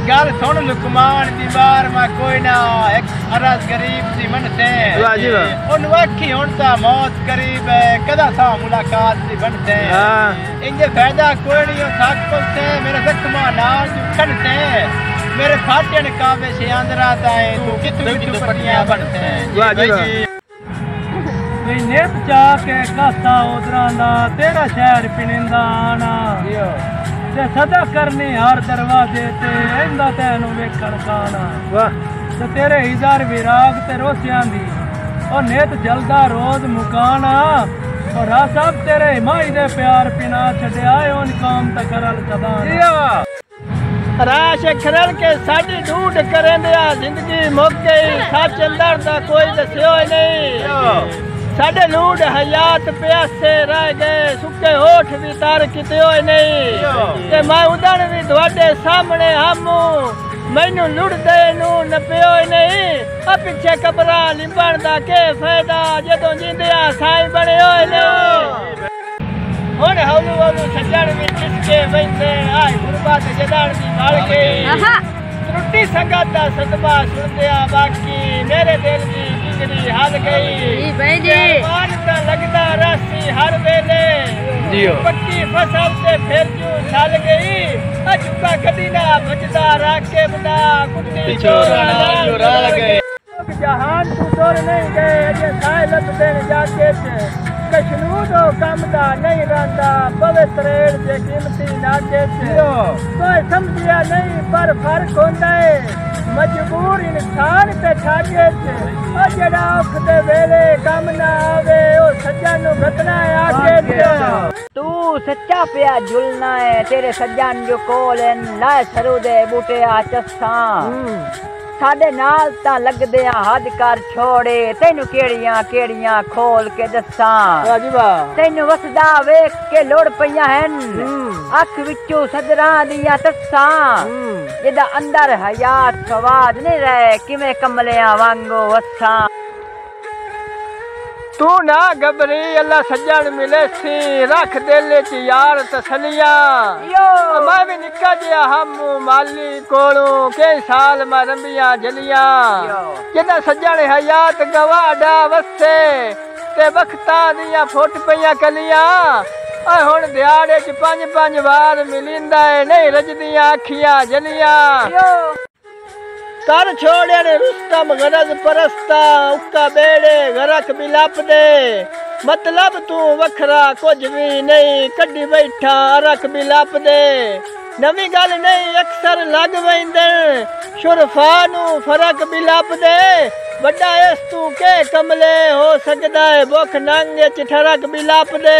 गल सुन लुकमान दीवार में कोई ना एक अरज गरीब सी मनते उन वाखी हुन ता मौत करीब है कदा सा मुलाकात सी बनते इंजे फायदा कोई नहीं साक से मेरे जख्मा नाल खड़ते मेरे फाटन कावे से अंदरा ताए तू कितु पट्टियां बनते वाह जी नेप जाके कासा उधरांदा तेरा शहर पिनिंदा आना ते सदा करनी हर दरवाजे ते इंदा तैनू वेखण काना वाह ते तेरे हिजार विराग ते रोसियां दी और नेत जलदा रोज मुकाना और रासाब तेरे माई दे प्यार पिना छड्या ओन काम त करल सदा राश खरल के साडी ढूंढ करेंदिया जिंदगी मुक गई सच अंदर दा कोई दस्यो ही नहीं साडे लूड हयात प्यासे रह गए सुके होठ भी तार किते होए नहीं ते मैं उदण भी तुहाडे सामने हमू मैनू लुड़दे नू नपियो ही नहीं आ पिछे कबरा लिंबण दा के फायदा जदों जिंदिया साईं बने होए नहीं हुण हौलू हौलू सजण भी किसके वैंदे आए गुरबत जदण दी गल गई त्रुटि संगत दा सदमा सुनदिया बाकी मेरे दिल दी जिंदगी हल गई मान ता लगदा रासी हर वेले पक्की फसल ते फिर जू छल गई अजुका कदी ना बचदा राके बना कुत्ती चोरा नाल रल गए जहान तू तोर नहीं गए अजे साए लत देन जाके कशनू दो कम दा नहीं रंदा पवित्र जे कीमती नाके कोई समझिया नहीं पर फर्क होंदा है मजबूर इंसान पे ठाके ओ जड़ा औख दे वेले कम ना आवे ओ सज्जन नु घटना आके तू सच्चा पिया झुलना है तेरे सज्जन जो कोलन ला सरू दे बूटे आ चस्सा साडे नाल ता लगदे हद कर छोड़े तैनू केड़ियां केड़ियां खोल के दस्सां वाह जी वाह तैनू वसदा वेख के लोड़ पईयां हन अख विचों सदरां दियां तस्सां जेदा अंदर हयात सवाद नहीं रहे किवें कमलियां वांगो वस्सां तू ना घबरी अल्लाह सज्जन मिले सी रख दिल च यार तसलियां मैं भी निका जिया हम माली कोलू कई साल मैं रंबियां जलियां जिदा सज्जन हयात गवाडा वसे ते वक्ता दियां फुट पईयां कलियां हुण दिहाड़े च 5-5 बार मिलिंदा है नहीं रजदियां अखियां जलियां कर छोड़े ने रुस्तम गरज परस्ता उक्का बेड़े गरक बिलप दे मतलब तू वखरा कुछ भी नहीं कड्डी बैठा अरक बिलप दे नवी गल नहीं अक्सर लग वैंदन शुरफा नू फरक बिलप दे बड़ा इस तू के कमले हो सकदा है भुख नंग च ठरक बिलप दे